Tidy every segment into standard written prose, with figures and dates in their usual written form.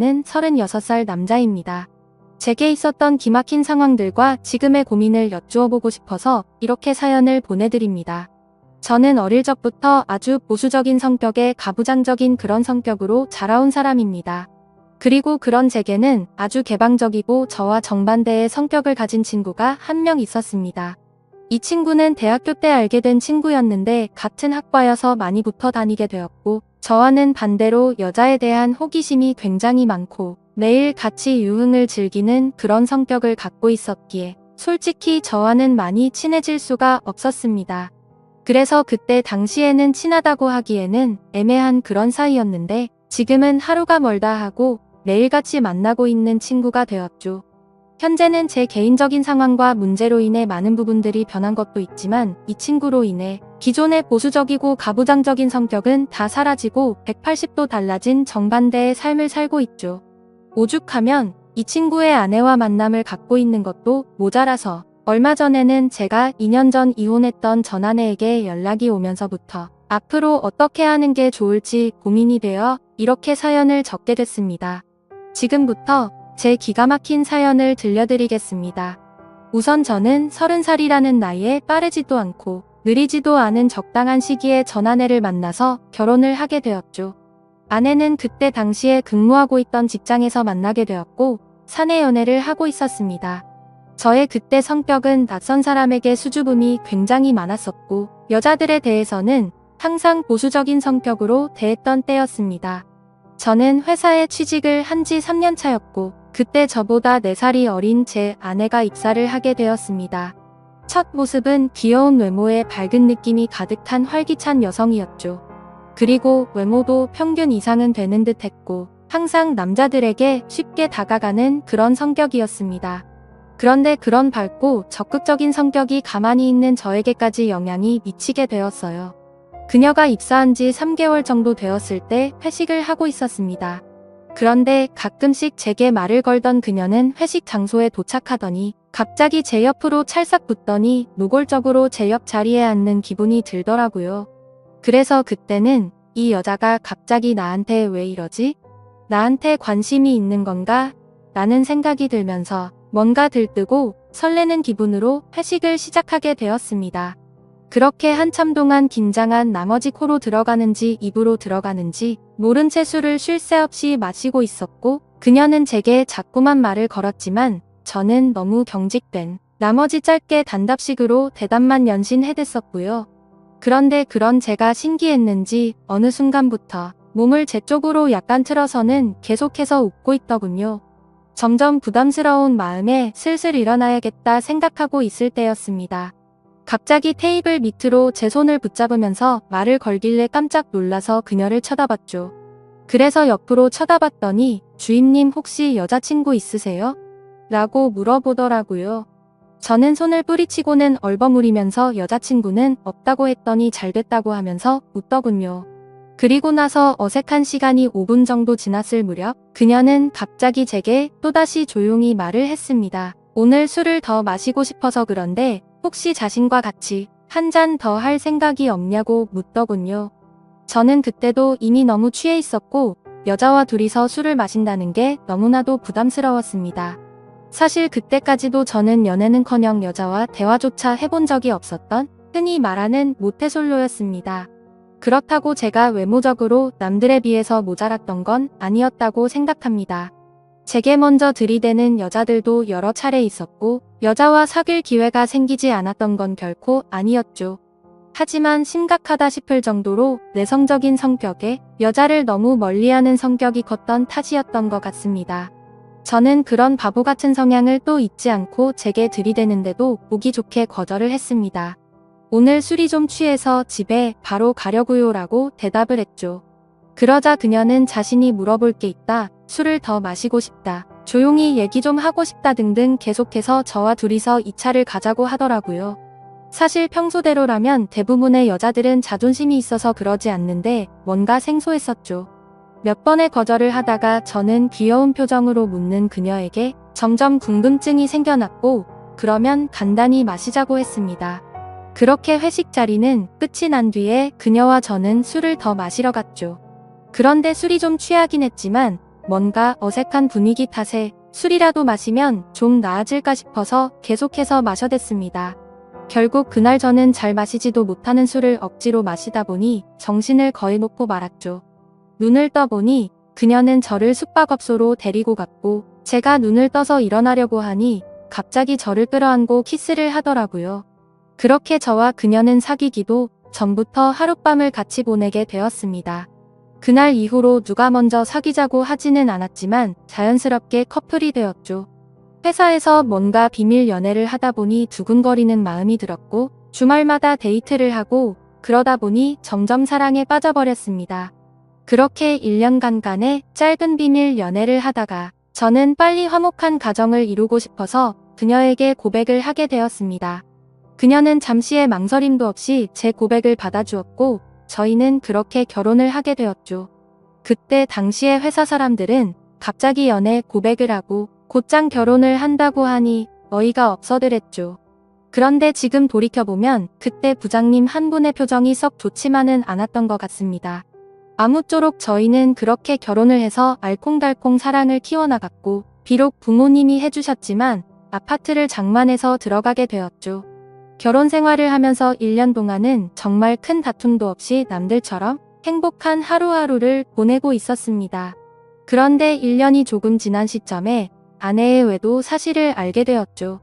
36살 남자입니다. 제게 있었던 기막힌 상황들과 지금의 고민을 여쭈어보고 싶어서 이렇게 사연을 보내드립니다. 저는 어릴 적부터 아주 보수적인 성격의 가부장적인 그런 성격으로 자라온 사람입니다. 그리고 그런 제게는 아주 개방적이고 저와 정반대의 성격을 가진 친구가 한 명 있었습니다. 이 친구는 대학교 때 알게 된 친구였는데 같은 학과여서 많이 붙어 다니게 되었고, 저와는 반대로 여자에 대한 호기심이 굉장히 많고 매일 같이 유흥을 즐기는 그런 성격을 갖고 있었기에 솔직히 저와는 많이 친해질 수가 없었습니다. 그래서 그때 당시에는 친하다고 하기에는 애매한 그런 사이였는데 지금은 하루가 멀다 하고 매일같이 만나고 있는 친구가 되었죠. 현재는 제 개인적인 상황과 문제로 인해 많은 부분들이 변한 것도 있지만 이 친구로 인해 기존의 보수적이고 가부장적인 성격은 다 사라지고 180도 달라진 정반대의 삶을 살고 있죠. 오죽하면 이 친구의 아내와 만남을 갖고 있는 것도 모자라서 얼마 전에는 제가 2년 전 이혼했던 전 아내에게 연락이 오면서부터 앞으로 어떻게 하는 게 좋을지 고민이 되어 이렇게 사연을 적게 됐습니다. 지금부터 제 기가 막힌 사연을 들려드리겠습니다. 우선 저는 30살이라는 나이에 빠르지도 않고 느리지도 않은 적당한 시기에 전 아내를 만나서 결혼을 하게 되었죠. 아내는 그때 당시에 근무하고 있던 직장에서 만나게 되었고 사내 연애를 하고 있었습니다. 저의 그때 성격은 낯선 사람에게 수줍음이 굉장히 많았었고 여자들에 대해서는 항상 보수적인 성격으로 대했던 때였습니다. 저는 회사에 취직을 한 지 3년 차였고 그때 저보다 4살이 어린 제 아내가 입사를 하게 되었습니다. 첫 모습은 귀여운 외모에 밝은 느낌이 가득한 활기찬 여성이었죠. 그리고 외모도 평균 이상은 되는 듯 했고 항상 남자들에게 쉽게 다가가는 그런 성격이었습니다. 그런데 그런 밝고 적극적인 성격이 가만히 있는 저에게까지 영향이 미치게 되었어요. 그녀가 입사한 지 3개월 정도 되었을 때 회식을 하고 있었습니다. 그런데 가끔씩 제게 말을 걸던 그녀는 회식 장소에 도착하더니 갑자기 제 옆으로 찰싹 붙더니 노골적으로 제 옆 자리에 앉는 기분이 들더라고요. 그래서 그때는 이 여자가 갑자기 나한테 왜 이러지? 나한테 관심이 있는 건가? 라는 생각이 들면서 뭔가 들뜨고 설레는 기분으로 회식을 시작하게 되었습니다. 그렇게 한참 동안 긴장한 나머지 코로 들어가는지 입으로 들어가는지 모른 채 술을 쉴 새 없이 마시고 있었고 그녀는 제게 자꾸만 말을 걸었지만 저는 너무 경직된 나머지 짧게 단답식으로 대답만 연신해댔었고요. 그런데 그런 제가 신기했는지 어느 순간부터 몸을 제 쪽으로 약간 틀어서는 계속해서 웃고 있더군요. 점점 부담스러운 마음에 슬슬 일어나야겠다 생각하고 있을 때였습니다. 갑자기 테이블 밑으로 제 손을 붙잡으면서 말을 걸길래 깜짝 놀라서 그녀를 쳐다봤죠. 그래서 옆으로 쳐다봤더니 주임님 혹시 여자친구 있으세요? 라고 물어보더라고요. 저는 손을 뿌리치고는 얼버무리면서 여자친구는 없다고 했더니 잘됐다고 하면서 웃더군요. 그리고 나서 어색한 시간이 5분 정도 지났을 무렵 그녀는 갑자기 제게 또다시 조용히 말을 했습니다. 오늘 술을 더 마시고 싶어서 그런데 혹시 자신과 같이 한 잔 더 할 생각이 없냐고 묻더군요. 저는 그때도 이미 너무 취해 있었고 여자와 둘이서 술을 마신다는 게 너무나도 부담스러웠습니다. 사실 그때까지도 저는 연애는커녕 여자와 대화조차 해본 적이 없었던 흔히 말하는 모태솔로였습니다. 그렇다고 제가 외모적으로 남들에 비해서 모자랐던 건 아니었다고 생각합니다. 제게 먼저 들이대는 여자들도 여러 차례 있었고 여자와 사귈 기회가 생기지 않았던 건 결코 아니었죠. 하지만 심각하다 싶을 정도로 내성적인 성격에 여자를 너무 멀리하는 성격이 컸던 탓이었던 것 같습니다. 저는 그런 바보 같은 성향을 또 잊지 않고 제게 들이대는데도 보기 좋게 거절을 했습니다. 오늘 술이 좀 취해서 집에 바로 가려고요 라고 대답을 했죠. 그러자 그녀는 자신이 물어볼 게 있다, 술을 더 마시고 싶다, 조용히 얘기 좀 하고 싶다 등등 계속해서 저와 둘이서 2차를 가자고 하더라고요. 사실 평소대로라면 대부분의 여자들은 자존심이 있어서 그러지 않는데 뭔가 생소했었죠. 몇 번의 거절을 하다가 저는 귀여운 표정으로 묻는 그녀에게 점점 궁금증이 생겨났고 그러면 간단히 마시자고 했습니다. 그렇게 회식 자리는 끝이 난 뒤에 그녀와 저는 술을 더 마시러 갔죠. 그런데 술이 좀 취하긴 했지만 뭔가 어색한 분위기 탓에 술이라도 마시면 좀 나아질까 싶어서 계속해서 마셔댔습니다. 결국 그날 저는 잘 마시지도 못하는 술을 억지로 마시다 보니 정신을 거의 놓고 말았죠. 눈을 떠보니 그녀는 저를 숙박업소로 데리고 갔고 제가 눈을 떠서 일어나려고 하니 갑자기 저를 끌어안고 키스를 하더라고요. 그렇게 저와 그녀는 사귀기도 전부터 하룻밤을 같이 보내게 되었습니다. 그날 이후로 누가 먼저 사귀자고 하지는 않았지만 자연스럽게 커플이 되었죠. 회사에서 뭔가 비밀 연애를 하다 보니 두근거리는 마음이 들었고 주말마다 데이트를 하고 그러다 보니 점점 사랑에 빠져버렸습니다. 그렇게 1년간의 짧은 비밀 연애를 하다가 저는 빨리 화목한 가정을 이루고 싶어서 그녀에게 고백을 하게 되었습니다. 그녀는 잠시의 망설임도 없이 제 고백을 받아주었고 저희는 그렇게 결혼을 하게 되었죠. 그때 당시의 회사 사람들은 갑자기 연애 고백을 하고 곧장 결혼을 한다고 하니 어이가 없어들었죠. 그런데 지금 돌이켜보면 그때 부장님 한 분의 표정이 썩 좋지만은 않았던 것 같습니다. 아무쪼록 저희는 그렇게 결혼을 해서 알콩달콩 사랑을 키워나갔고 비록 부모님이 해주셨지만 아파트를 장만해서 들어가게 되었죠. 결혼 생활을 하면서 1년 동안은 정말 큰 다툼도 없이 남들처럼 행복한 하루하루를 보내고 있었습니다. 그런데 1년이 조금 지난 시점에 아내의 외도 사실을 알게 되었죠.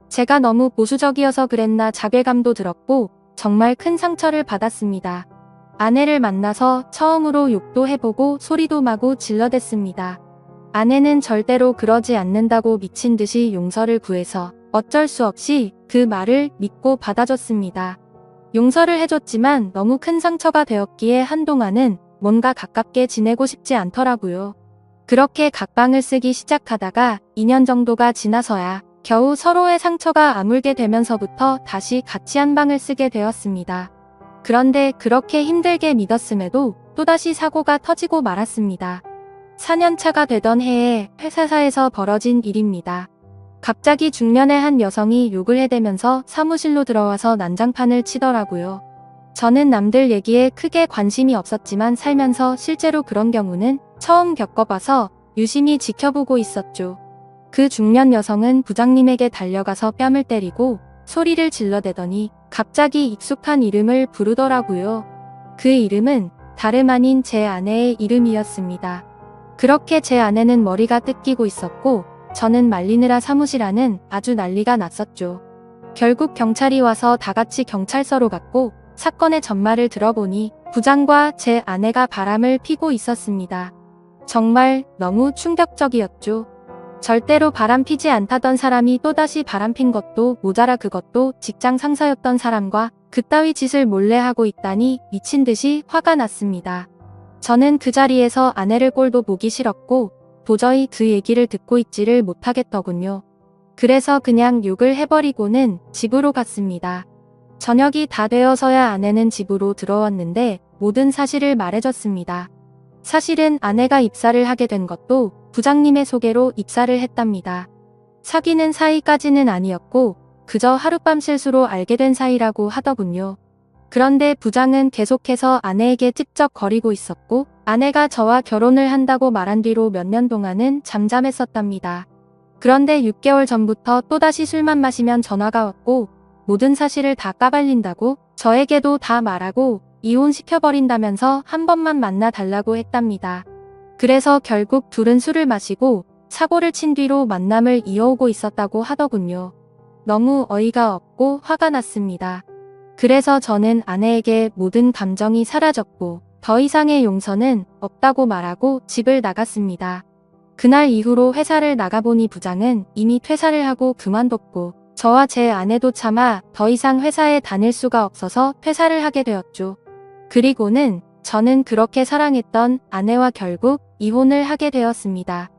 제가 너무 보수적이어서 그랬나 자괴감도 들었고 정말 큰 상처를 받았습니다. 아내를 만나서 처음으로 욕도 해보고 소리도 마구 질러댔습니다. 아내는 절대로 그러지 않는다고 미친 듯이 용서를 구해서 어쩔 수 없이 그 말을 믿고 받아줬습니다. 용서를 해줬지만 너무 큰 상처가 되었기에 한동안은 뭔가 가깝게 지내고 싶지 않더라고요. 그렇게 각방을 쓰기 시작하다가 2년 정도가 지나서야 겨우 서로의 상처가 아물게 되면서부터 다시 같이 한 방을 쓰게 되었습니다. 그런데 그렇게 힘들게 믿었음에도 또다시 사고가 터지고 말았습니다. 4년차가 되던 해에 회사사에서 벌어진 일입니다. 갑자기 중년의 한 여성이 욕을 해대면서 사무실로 들어와서 난장판을 치더라고요. 저는 남들 얘기에 크게 관심이 없었지만 살면서 실제로 그런 경우는 처음 겪어봐서 유심히 지켜보고 있었죠. 그 중년 여성은 부장님에게 달려가서 뺨을 때리고 소리를 질러대더니 갑자기 익숙한 이름을 부르더라고요. 그 이름은 다름 아닌 제 아내의 이름이었습니다. 그렇게 제 아내는 머리가 뜯기고 있었고 저는 말리느라 사무실 안은 아주 난리가 났었죠. 결국 경찰이 와서 다 같이 경찰서로 갔고 사건의 전말을 들어보니 부장과 제 아내가 바람을 피고 있었습니다. 정말 너무 충격적이었죠. 절대로 바람 피지 않다던 사람이 또다시 바람 핀 것도 모자라 그것도 직장 상사였던 사람과 그따위 짓을 몰래 하고 있다니 미친 듯이 화가 났습니다. 저는 그 자리에서 아내를 꼴도 보기 싫었고 도저히 그 얘기를 듣고 있지를 못하겠더군요. 그래서 그냥 욕을 해버리고는 집으로 갔습니다. 저녁이 다 되어서야 아내는 집으로 들어왔는데 모든 사실을 말해줬습니다. 사실은 아내가 입사를 하게 된 것도 부장님의 소개로 입사를 했답니다. 사귀는 사이까지는 아니었고 그저 하룻밤 실수로 알게 된 사이라고 하더군요. 그런데 부장은 계속해서 아내에게 찝쩍거리고 있었고 아내가 저와 결혼을 한다고 말한 뒤로 몇 년 동안은 잠잠했었답니다. 그런데 6개월 전부터 또다시 술만 마시면 전화가 왔고 모든 사실을 다 까발린다고 저에게도 다 말하고 이혼시켜버린다면서 한 번만 만나 달라고 했답니다. 그래서 결국 둘은 술을 마시고 사고를 친 뒤로 만남을 이어오고 있었다고 하더군요. 너무 어이가 없고 화가 났습니다. 그래서 저는 아내에게 모든 감정이 사라졌고 더 이상의 용서는 없다고 말하고 집을 나갔습니다. 그날 이후로 회사를 나가보니 부장은 이미 퇴사를 하고 그만뒀고 저와 제 아내도 차마 더 이상 회사에 다닐 수가 없어서 퇴사를 하게 되었죠. 그리고는 저는 그렇게 사랑했던 아내와 결국 이혼을 하게 되었습니다.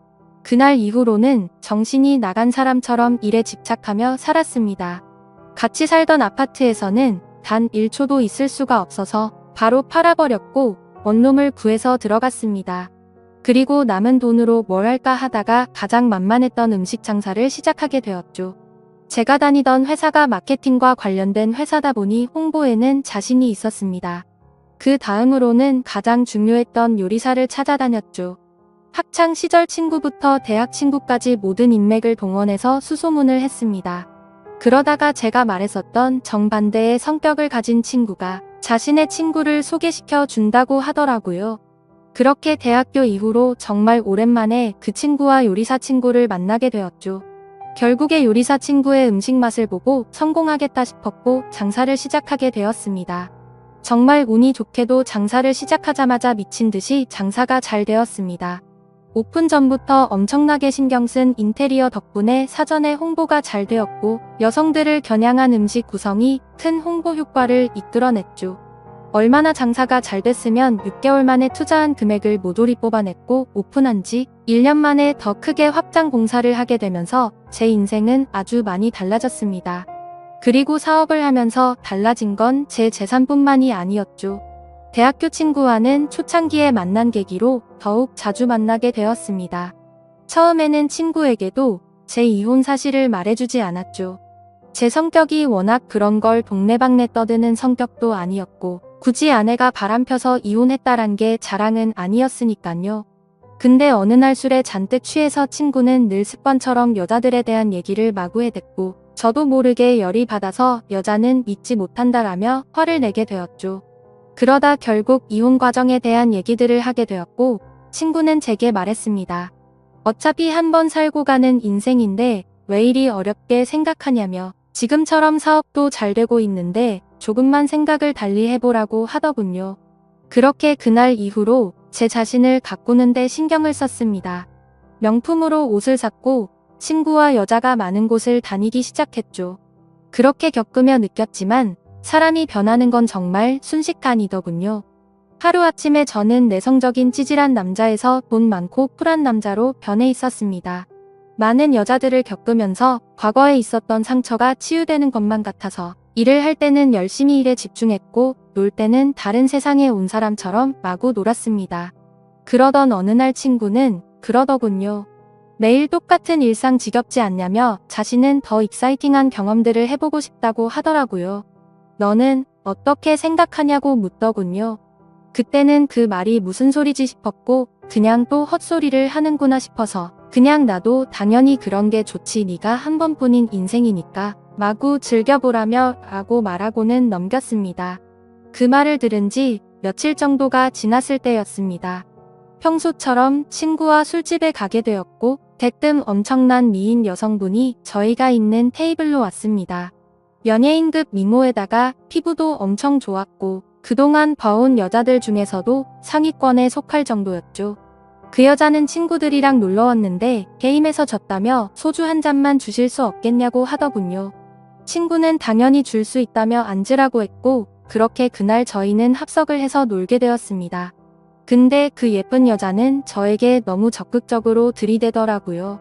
그날 이후로는 정신이 나간 사람처럼 일에 집착하며 살았습니다. 같이 살던 아파트에서는 단 1초도 있을 수가 없어서 바로 팔아버렸고 원룸을 구해서 들어갔습니다. 그리고 남은 돈으로 뭘 할까 하다가 가장 만만했던 음식 장사를 시작하게 되었죠. 제가 다니던 회사가 마케팅과 관련된 회사다 보니 홍보에는 자신이 있었습니다. 그 다음으로는 가장 중요했던 요리사를 찾아다녔죠. 학창 시절 친구부터 대학 친구까지 모든 인맥을 동원해서 수소문을 했습니다. 그러다가 제가 말했었던 정반대의 성격을 가진 친구가 자신의 친구를 소개시켜 준다고 하더라고요. 그렇게 대학교 이후로 정말 오랜만에 그 친구와 요리사 친구를 만나게 되었죠. 결국에 요리사 친구의 음식 맛을 보고 성공하겠다 싶었고 장사를 시작하게 되었습니다. 정말 운이 좋게도 장사를 시작하자마자 미친 듯이 장사가 잘 되었습니다. 오픈 전부터 엄청나게 신경 쓴 인테리어 덕분에 사전에 홍보가 잘 되었고 여성들을 겨냥한 음식 구성이 큰 홍보 효과를 이끌어냈죠. 얼마나 장사가 잘 됐으면 6개월 만에 투자한 금액을 모조리 뽑아냈고 오픈한 지 1년 만에 더 크게 확장 공사를 하게 되면서 제 인생은 아주 많이 달라졌습니다. 그리고 사업을 하면서 달라진 건 제 재산뿐만이 아니었죠. 대학교 친구와는 초창기에 만난 계기로 더욱 자주 만나게 되었습니다. 처음에는 친구에게도 제 이혼 사실을 말해주지 않았죠. 제 성격이 워낙 그런 걸 동네방네 떠드는 성격도 아니었고 굳이 아내가 바람펴서 이혼했다란 게 자랑은 아니었으니깐요. 근데 어느 날 술에 잔뜩 취해서 친구는 늘 습관처럼 여자들에 대한 얘기를 마구 해댔고 저도 모르게 열이 받아서 여자는 믿지 못한다라며 화를 내게 되었죠. 그러다 결국 이혼 과정에 대한 얘기들을 하게 되었고 친구는 제게 말했습니다. 어차피 한 번 살고 가는 인생인데 왜 이리 어렵게 생각하냐며 지금처럼 사업도 잘 되고 있는데 조금만 생각을 달리 해보라고 하더군요. 그렇게 그날 이후로 제 자신을 가꾸는데 신경을 썼습니다. 명품으로 옷을 샀고 친구와 여자가 많은 곳을 다니기 시작했죠. 그렇게 겪으며 느꼈지만 사람이 변하는 건 정말 순식간이더군요. 하루아침에 저는 내성적인 찌질한 남자에서 돈 많고 쿨한 남자로 변해 있었습니다. 많은 여자들을 겪으면서 과거에 있었던 상처가 치유되는 것만 같아서 일을 할 때는 열심히 일에 집중했고 놀 때는 다른 세상에 온 사람처럼 마구 놀았습니다. 그러던 어느 날 친구는 그러더군요. 매일 똑같은 일상 지겹지 않냐며 자신은 더 익사이팅한 경험들을 해보고 싶다고 하더라고요. 너는 어떻게 생각하냐고 묻더군요. 그때는 그 말이 무슨 소리지 싶었고 그냥 또 헛소리를 하는구나 싶어서 그냥 나도 당연히 그런 게 좋지 네가 한 번뿐인 인생이니까 마구 즐겨보라며 라고 말하고는 넘겼습니다. 그 말을 들은 지 며칠 정도가 지났을 때였습니다. 평소처럼 친구와 술집에 가게 되었고 대뜸 엄청난 미인 여성분이 저희가 있는 테이블로 왔습니다. 연예인급 미모에다가 피부도 엄청 좋았고 그동안 봐온 여자들 중에서도 상위권에 속할 정도였죠. 그 여자는 친구들이랑 놀러 왔는데 게임에서 졌다며 소주 한 잔만 주실 수 없겠냐고 하더군요. 친구는 당연히 줄 수 있다며 앉으라고 했고 그렇게 그날 저희는 합석을 해서 놀게 되었습니다. 근데 그 예쁜 여자는 저에게 너무 적극적으로 들이대더라고요.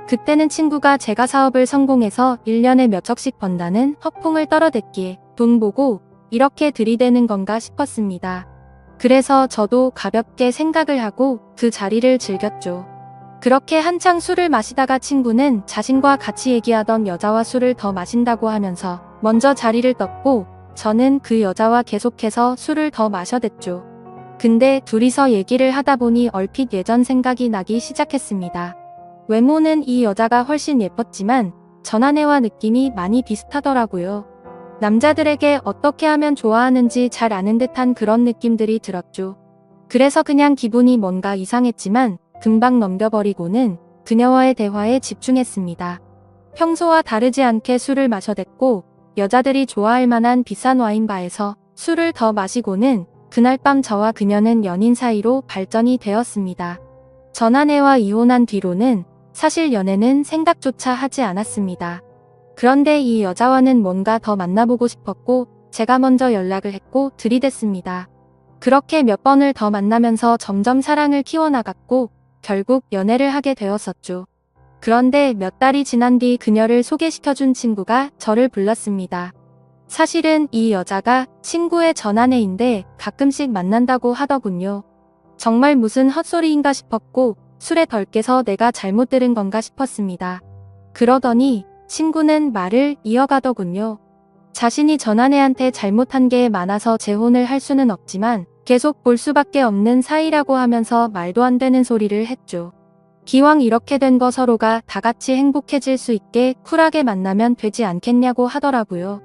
그때는 친구가 제가 사업을 성공해서 1년에 몇 억씩 번다는 허풍을 떨어댔기에 돈 보고 이렇게 들이대는 건가 싶었습니다. 그래서 저도 가볍게 생각을 하고 그 자리를 즐겼죠. 그렇게 한창 술을 마시다가 친구는 자신과 같이 얘기하던 여자와 술을 더 마신다고 하면서 먼저 자리를 떴고 저는 그 여자와 계속해서 술을 더 마셔댔죠. 근데 둘이서 얘기를 하다 보니 얼핏 예전 생각이 나기 시작했습니다. 외모는 이 여자가 훨씬 예뻤지만 전아내와 느낌이 많이 비슷하더라고요. 남자들에게 어떻게 하면 좋아하는지 잘 아는 듯한 그런 느낌들이 들었죠. 그래서 그냥 기분이 뭔가 이상했지만 금방 넘겨버리고는 그녀와의 대화에 집중했습니다. 평소와 다르지 않게 술을 마셔댔고 여자들이 좋아할 만한 비싼 와인바에서 술을 더 마시고는 그날 밤 저와 그녀는 연인 사이로 발전이 되었습니다. 전 아내와 이혼한 뒤로는 사실 연애는 생각조차 하지 않았습니다. 그런데 이 여자와는 뭔가 더 만나보고 싶었고 제가 먼저 연락을 했고 들이댔습니다. 그렇게 몇 번을 더 만나면서 점점 사랑을 키워나갔고 결국 연애를 하게 되었었죠. 그런데 몇 달이 지난 뒤 그녀를 소개시켜준 친구가 저를 불렀습니다. 사실은 이 여자가 친구의 전아내인데 가끔씩 만난다고 하더군요. 정말 무슨 헛소리인가 싶었고 술에 덜 깨서 내가 잘못 들은 건가 싶었습니다. 그러더니 친구는 말을 이어가더군요. 자신이 전아내한테 잘못한 게 많아서 재혼을 할 수는 없지만 계속 볼 수밖에 없는 사이라고 하면서 말도 안 되는 소리를 했죠. 기왕 이렇게 된 거 서로가 다 같이 행복해질 수 있게 쿨하게 만나면 되지 않겠냐고 하더라고요.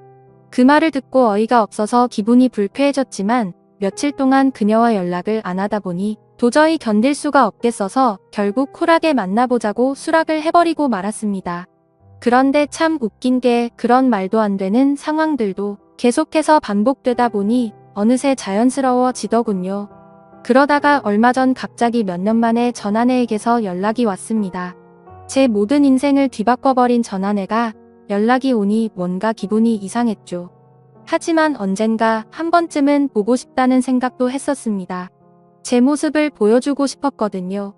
그 말을 듣고 어이가 없어서 기분이 불쾌해졌지만 며칠 동안 그녀와 연락을 안 하다 보니 도저히 견딜 수가 없겠어서 결국 쿨하게 만나보자고 수락을 해버리고 말았습니다. 그런데 참 웃긴 게 그런 말도 안 되는 상황들도 계속해서 반복되다 보니 어느새 자연스러워지더군요. 그러다가 얼마 전 갑자기 몇 년 만에 전아내에게서 연락이 왔습니다. 제 모든 인생을 뒤바꿔버린 전아내가 연락이 오니 뭔가 기분이 이상했죠. 하지만 언젠가 한 번쯤은 보고 싶다는 생각도 했었습니다. 제 모습을 보여주고 싶었거든요.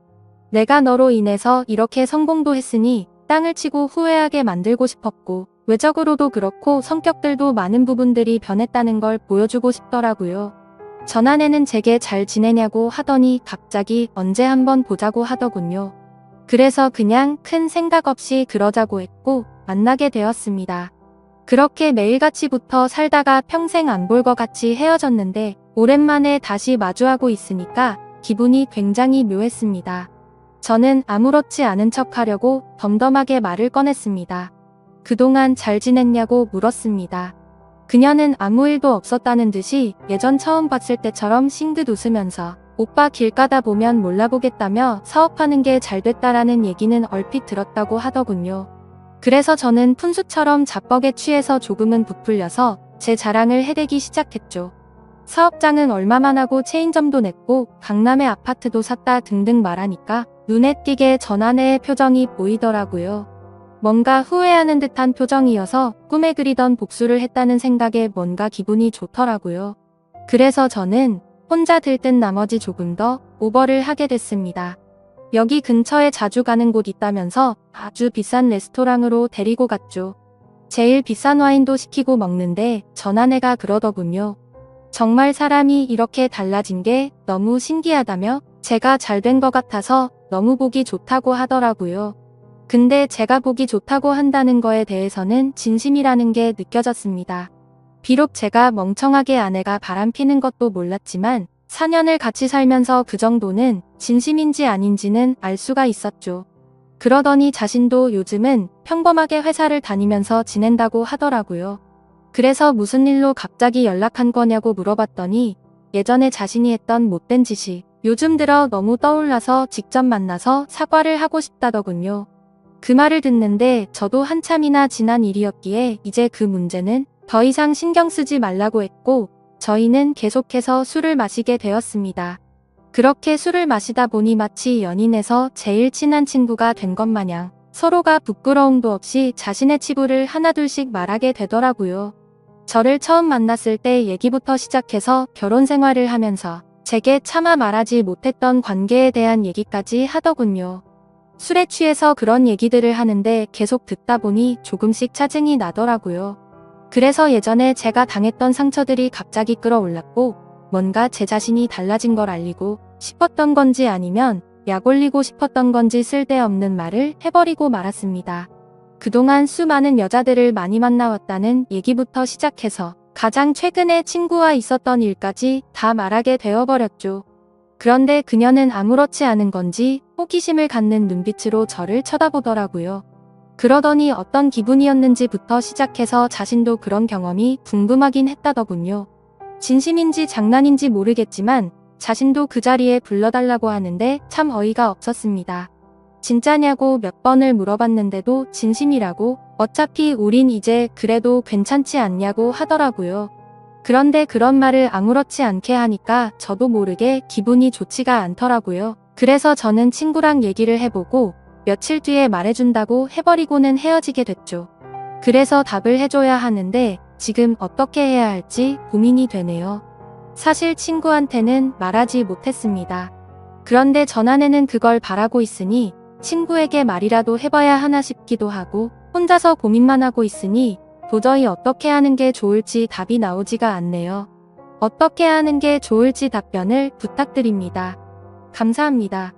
내가 너로 인해서 이렇게 성공도 했으니 땅을 치고 후회하게 만들고 싶었고 외적으로도 그렇고 성격들도 많은 부분들이 변했다는 걸 보여주고 싶더라고요. 전아내는 제게 잘 지내냐고 하더니 갑자기 언제 한번 보자고 하더군요. 그래서 그냥 큰 생각 없이 그러자고 했고 만나게 되었습니다. 그렇게 매일같이 붙어 살다가 평생 안 볼 것 같이 헤어졌는데 오랜만에 다시 마주하고 있으니까 기분이 굉장히 묘했습니다. 저는 아무렇지 않은 척 하려고 덤덤하게 말을 꺼냈습니다. 그동안 잘 지냈냐고 물었습니다. 그녀는 아무 일도 없었다는 듯이 예전 처음 봤을 때처럼 싱긋 웃으면서 오빠 길 가다 보면 몰라보겠다며 사업하는 게 잘 됐다라는 얘기는 얼핏 들었다고 하더군요. 그래서 저는 푼수처럼 자뻑에 취해서 조금은 부풀려서 제 자랑을 해대기 시작했죠. 사업장은 얼마만 하고 체인점도 냈고 강남에 아파트도 샀다 등등 말하니까 눈에 띄게 전아내의 표정이 보이더라고요. 뭔가 후회하는 듯한 표정이어서 꿈에 그리던 복수를 했다는 생각에 뭔가 기분이 좋더라고요. 그래서 저는 혼자 들뜬 나머지 조금 더 오버를 하게 됐습니다. 여기 근처에 자주 가는 곳 있다면서 아주 비싼 레스토랑으로 데리고 갔죠. 제일 비싼 와인도 시키고 먹는데 전아내가 그러더군요. 정말 사람이 이렇게 달라진 게 너무 신기하다며 제가 잘 된 것 같아서 너무 보기 좋다고 하더라고요. 근데 제가 보기 좋다고 한다는 거에 대해서는 진심이라는 게 느껴졌습니다. 비록 제가 멍청하게 아내가 바람피는 것도 몰랐지만 4년을 같이 살면서 그 정도는 진심인지 아닌지는 알 수가 있었죠. 그러더니 자신도 요즘은 평범하게 회사를 다니면서 지낸다고 하더라고요. 그래서 무슨 일로 갑자기 연락한 거냐고 물어봤더니 예전에 자신이 했던 못된 짓이 요즘 들어 너무 떠올라서 직접 만나서 사과를 하고 싶다더군요. 그 말을 듣는데 저도 한참이나 지난 일이었기에 이제 그 문제는 더 이상 신경 쓰지 말라고 했고 저희는 계속해서 술을 마시게 되었습니다. 그렇게 술을 마시다 보니 마치 연인에서 제일 친한 친구가 된 것 마냥 서로가 부끄러움도 없이 자신의 치부를 하나둘씩 말하게 되더라고요. 저를 처음 만났을 때 얘기부터 시작해서 결혼 생활을 하면서 제게 차마 말하지 못했던 관계에 대한 얘기까지 하더군요. 술에 취해서 그런 얘기들을 하는데 계속 듣다 보니 조금씩 짜증이 나더라고요. 그래서 예전에 제가 당했던 상처들이 갑자기 끌어올랐고 뭔가 제 자신이 달라진 걸 알리고 싶었던 건지 아니면 약 올리고 싶었던 건지 쓸데없는 말을 해버리고 말았습니다. 그동안 수많은 여자들을 많이 만나왔다는 얘기부터 시작해서 가장 최근에 친구와 있었던 일까지 다 말하게 되어버렸죠. 그런데 그녀는 아무렇지 않은 건지 호기심을 갖는 눈빛으로 저를 쳐다보더라고요. 그러더니 어떤 기분이었는지부터 시작해서 자신도 그런 경험이 궁금하긴 했다더군요. 진심인지 장난인지 모르겠지만 자신도 그 자리에 불러달라고 하는데 참 어이가 없었습니다. 진짜냐고 몇 번을 물어봤는데도 진심이라고 어차피 우린 이제 그래도 괜찮지 않냐고 하더라고요. 그런데 그런 말을 아무렇지 않게 하니까 저도 모르게 기분이 좋지가 않더라고요. 그래서 저는 친구랑 얘기를 해보고 며칠 뒤에 말해준다고 해버리고는 헤어지게 됐죠. 그래서 답을 해줘야 하는데 지금 어떻게 해야 할지 고민이 되네요. 사실 친구한테는 말하지 못했습니다. 그런데 전아내는 그걸 바라고 있으니 친구에게 말이라도 해봐야 하나 싶기도 하고 혼자서 고민만 하고 있으니 도저히 어떻게 하는 게 좋을지 답이 나오지가 않네요. 어떻게 하는 게 좋을지 답변을 부탁드립니다. 감사합니다.